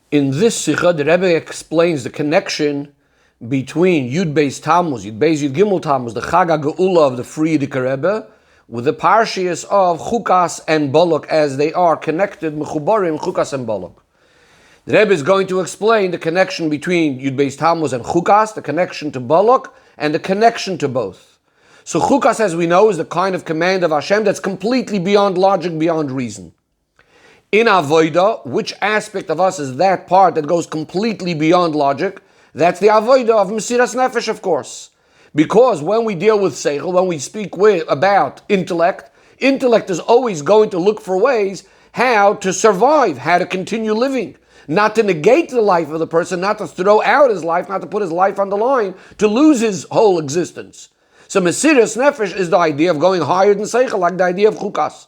In this Sikha, the Rebbe explains the connection between Yud Beis Tamuz, Yud Beis Yud Gimel Tamuz, the Chag HaGeula of the Friedrich Rebbe, with the Parshias of Chukas and Balak, as they are connected, Mechubarim, Chukas and Balak. The Rebbe is going to explain the connection between Yud Beis Tamuz and Chukas, the connection to Balak, and the connection to both. So Chukas, as we know, is the kind of command of Hashem that's completely beyond logic, beyond reason. In Avodah, which aspect of us is that part that goes completely beyond logic? That's the Avodah of Mesiras Nefesh, of course. Because when we deal with Seichel, when we speak about intellect is always going to look for ways how to survive, how to continue living. Not to negate the life of the person, not to throw out his life, not to put his life on the line, to lose his whole existence. So Mesiras Nefesh is the idea of going higher than Seichel, like the idea of Chukas.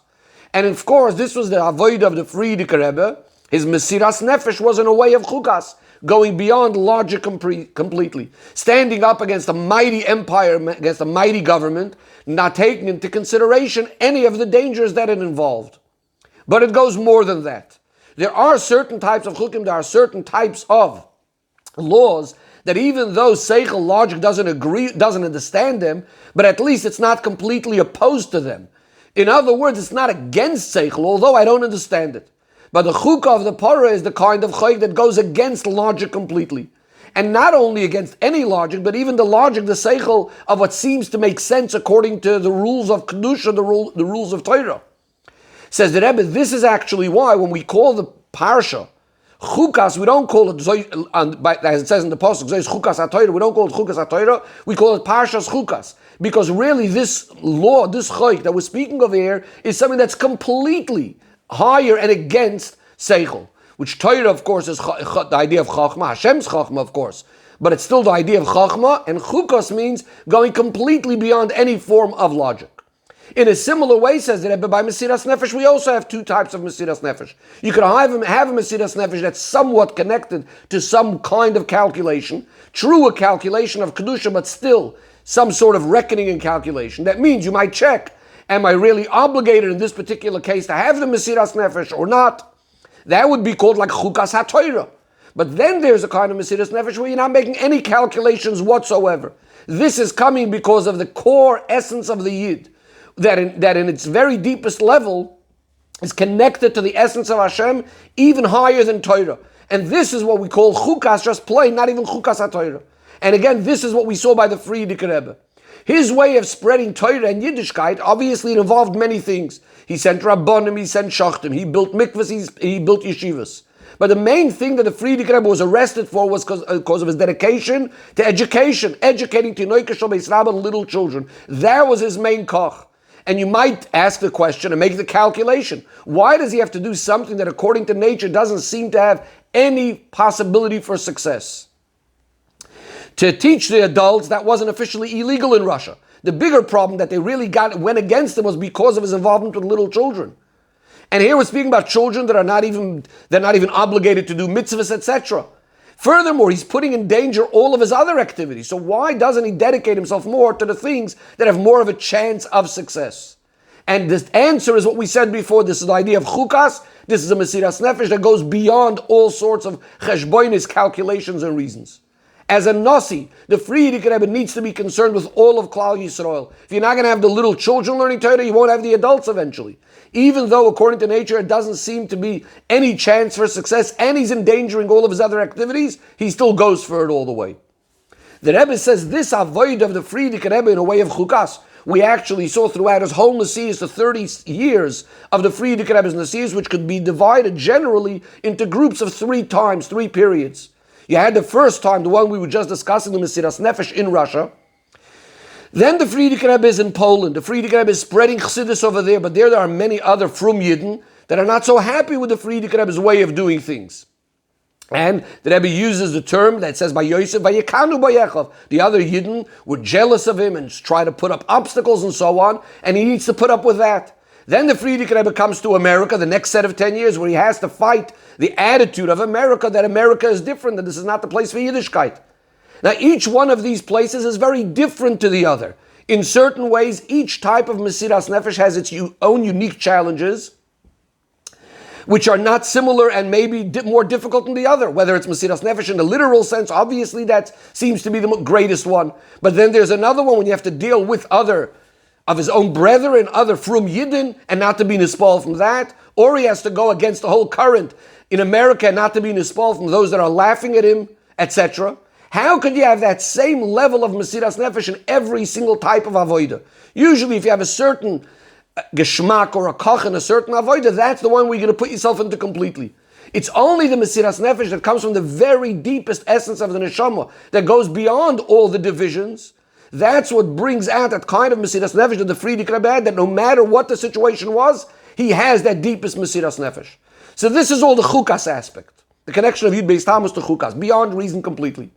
And of course, this was the avoid of the Friedrich Rebbe. His Mesiras Nefesh was in a way of Chukas, going beyond logic completely, standing up against a mighty empire, against a mighty government, not taking into consideration any of the dangers that it involved. But it goes more than that. There are certain types of chukim, there are certain types of laws that even though Seichel logic doesn't understand them, but at least it's not completely opposed to them. In other words, it's not against Seichel, although I don't understand it. But the chukah of the Parah is the kind of chayk that goes against logic completely. And not only against any logic, but even the logic, the Seichel, of what seems to make sense according to the rules of Kedusha, the rules of Torah. Says the Rebbe, this is actually why when we call the Parsha Chukas, we don't call it, as it says in the Pasuk, Chukas HaTorah, we don't call it Chukas HaTorah, we call it Parshas Chukas. Because really this law, this chayk that we're speaking of here, is something that's completely higher and against Seichel. Which Torah, of course, is the idea of Chachma, Hashem's Chachma, of course. But it's still the idea of Chachma, and Chukas means going completely beyond any form of logic. In a similar way, says the Rebbe, by Mesiras Nefesh, we also have two types of Mesiras Nefesh. You could have a Mesiras Nefesh that's somewhat connected to some kind of calculation, true a calculation of Kedusha, but still some sort of reckoning and calculation. That means you might check, am I really obligated in this particular case to have the Mesiras Nefesh or not? That would be called like Chukas HaTorah. But then there's a kind of Mesiras Nefesh where you're not making any calculations whatsoever. This is coming because of the core essence of the Yid, that in its very deepest level is connected to the essence of Hashem, even higher than Torah. And this is what we call Chukas, just plain, not even Chukas HaTorah. And again, this is what we saw by the Friedrich Rebbe. His way of spreading Torah and Yiddishkeit, obviously it involved many things. He sent Rabbonim, he sent Shachtim, he built mikvahs, he built yeshivas. But the main thing that the Friedrich Rebbe was arrested for was because of his dedication to education, educating Tinoike Shel Beis Rabba and little children. That was his main koch. And you might ask the question and make the calculation. Why does he have to do something that according to nature doesn't seem to have any possibility for success? To teach the adults, that wasn't officially illegal in Russia. The bigger problem that they really went against him was because of his involvement with little children. And here we're speaking about children that are not even obligated to do mitzvahs, etc. Furthermore, he's putting in danger all of his other activities. So why doesn't he dedicate himself more to the things that have more of a chance of success? And the answer is what we said before. This is the idea of Chukas. This is a Mesiras Nefesh that goes beyond all sorts of cheshbonis, calculations and reasons. As a Nasi, the Friedrich Rebbe needs to be concerned with all of Klal Yisrael. If you're not going to have the little children learning Torah, you won't have the adults eventually. Even though, according to nature, it doesn't seem to be any chance for success, and he's endangering all of his other activities, he still goes for it all the way. The Rebbe says this avoid of the Friedrich Rebbe in a way of Chukas, we actually saw throughout his whole Nasias, the 30 years of the Friedrich Rebbe's Nasias, which could be divided generally into groups of 3 periods. You had the first time, the one we were just discussing, the Mesiras Nefesh in Russia. Then the Friedrich Rebbe is in Poland. The Friedrich Rebbe is spreading Chassidus over there, but there are many other Frum Yidden that are not so happy with the Friedrich Rebbe's way of doing things. And the Rebbe uses the term that says by Yosef, Vayekanu Bayechov. The other Yidden were jealous of him and try to put up obstacles and so on, and he needs to put up with that. Then the Friedrich Rebbe comes to America, the next set of 10 years, where he has to fight the attitude of America, that America is different, that this is not the place for Yiddishkeit. Now, each one of these places is very different to the other. In certain ways, each type of Mesiras Nefesh has its own unique challenges. which are not similar and maybe more difficult than the other. Whether it's Mesiras Nefesh in the literal sense, obviously that seems to be the greatest one. But then there's another one when you have to deal with other of his own brethren, other Frum Yidden, and not to be nispal from that. Or he has to go against the whole current in America and not to be nispal from those that are laughing at him, etc. How could you have that same level of Mesiras Nefesh in every single type of avodah? Usually if you have a certain geschmack or a koch in a certain avodah, that's the one where you're going to put yourself into completely. It's only the Mesiras Nefesh that comes from the very deepest essence of the neshama that goes beyond all the divisions. That's what brings out that kind of Mesiras Nefesh that the Frierdiker Rebbe had, that no matter what the situation was, he has that deepest Mesiras Nefesh. So this is all the Chukas aspect, the connection of Yud Beis Tamuz to Chukas, beyond reason completely.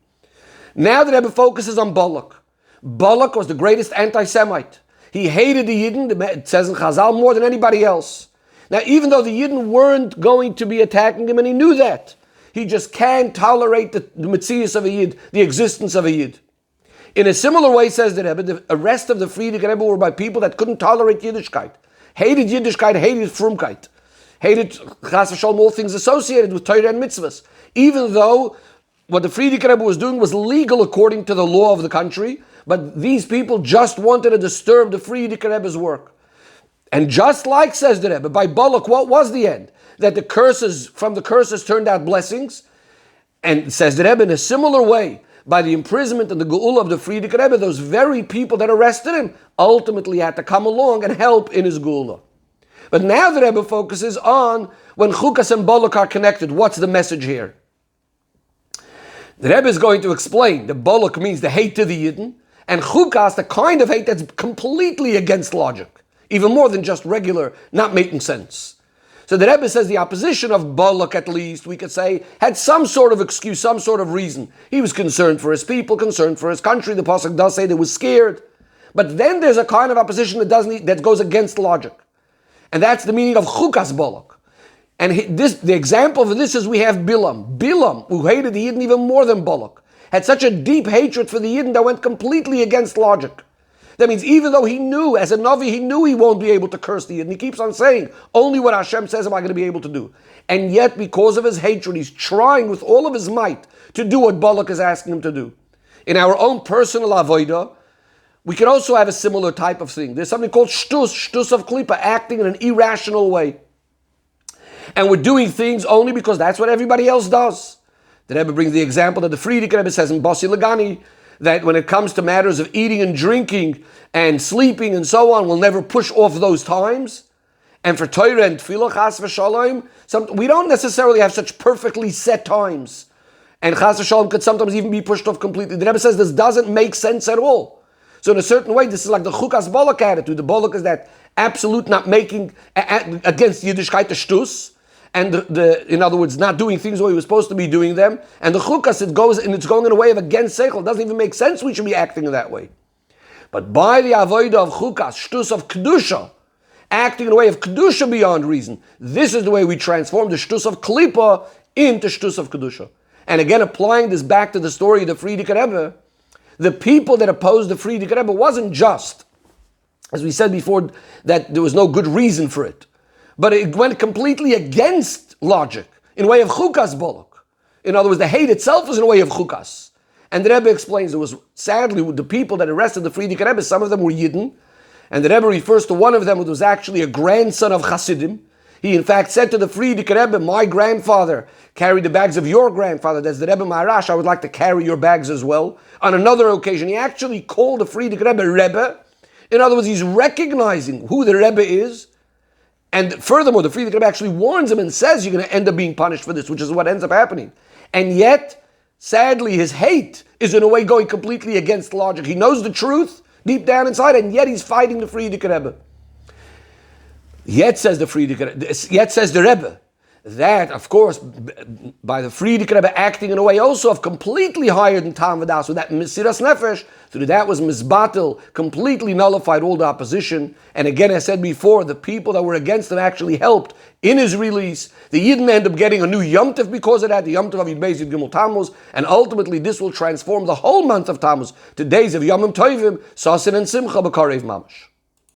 Now the Rebbe focuses on Balak. Balak was the greatest anti-Semite. He hated the Yidden, it says in Chazal, more than anybody else. Now, even though the Yidden weren't going to be attacking him, and he knew that, he just can't tolerate the Metzias of a Yid, the existence of a Yid. In a similar way, says the Rebbe, the arrest of the Frierdiker Rebbe were by people that couldn't tolerate Yiddishkeit, hated Frumkeit, hated Chas v'Shalom, all things associated with Torah and mitzvahs, even though what the Frierdiker Rebbe was doing was legal according to the law of the country, but these people just wanted to disturb the Frierdiker Rebbe's work. And just like, says the Rebbe, by Balak, what was the end? That from the curses turned out blessings. And says the Rebbe, in a similar way, by the imprisonment and the geula of the Frierdiker Rebbe, those very people that arrested him ultimately had to come along and help in his geula. But now the Rebbe focuses on when Chukas and Balak are connected. What's the message here? The Rebbe is going to explain that Balak means the hate to the Yidden, and Chukas, the kind of hate that's completely against logic, even more than just regular, not making sense. So the Rebbe says the opposition of Balak, at least, we could say, had some sort of excuse, some sort of reason. He was concerned for his people, concerned for his country. The Pasuk does say they were scared. But then there's a kind of opposition that goes against logic. And that's the meaning of Chukas-Balak. And the example for this is we have Bilam. Bilam, who hated the Yidden even more than Balak, had such a deep hatred for the Yidden that went completely against logic. That means even though he knew, as a Navi, he knew he won't be able to curse the Yidden. He keeps on saying, only what Hashem says am I going to be able to do. And yet, because of his hatred, he's trying with all of his might to do what Balak is asking him to do. In our own personal avodah, we can also have a similar type of thing. There's something called shtus of klipa, acting in an irrational way. And we're doing things only because that's what everybody else does. The Rebbe brings the example that the Frierdiker Rebbe says in Basi Lagani, that when it comes to matters of eating and drinking and sleeping and so on, we'll never push off those times. And for Torah and Tefillah, Chas v'Shalom, we don't necessarily have such perfectly set times. And Chas v'Shalom could sometimes even be pushed off completely. The Rebbe says this doesn't make sense at all. So in a certain way, this is like the Chukas-Balak attitude. The Balak is that absolute not making, against Yiddishkeit, the shtus, and in other words, not doing things the way he was supposed to be doing them. And the Chukas, it's going in a way of against Seichel. It doesn't even make sense we should be acting in that way. But by the avodah of Chukas, shtus of Kedusha, acting in a way of Kedusha beyond reason, this is the way we transform the shtus of Klippa into shtus of Kedusha. And again, applying this back to the story of the Frierdiker Rebbe, the people that opposed the Frierdiker Rebbe wasn't just, as we said before, that there was no good reason for it. But it went completely against logic, in a way of Chukas-Balak. In other words, the hate itself is in a way of Chukas. And the Rebbe explains, it was sadly the people that arrested the Frierdiker Rebbe, some of them were Yidden, and the Rebbe refers to one of them who was actually a grandson of Hasidim. He in fact said to the Frierdiker Rebbe, my grandfather carried the bags of your grandfather, that's the Rebbe Maharash, I would like to carry your bags as well. On another occasion, he actually called the Frierdiker Rebbe. In other words, he's recognizing who the Rebbe is. And furthermore, the Frierdiker Rebbe actually warns him and says you're going to end up being punished for this, which is what ends up happening. And yet, sadly, his hate is in a way going completely against logic. He knows the truth deep down inside, and yet he's fighting the Frierdiker Rebbe. Yet says the Rebbe, that, of course, by the Frierdiker Rebbe acting in a way also of completely higher than Tam V'das, so that Mesiras Nefesh, through that was Mizbatel, completely nullified all the opposition. And again, I said before, the people that were against him actually helped in his release. The Yidden end up getting a new Yom Tov because of that, the Yom Tov of Yud Beis Yud Gimel Tammuz, and ultimately this will transform the whole month of Tammuz to days of Yomim Tovim, Sasin and Simcha B'Karev Mamash.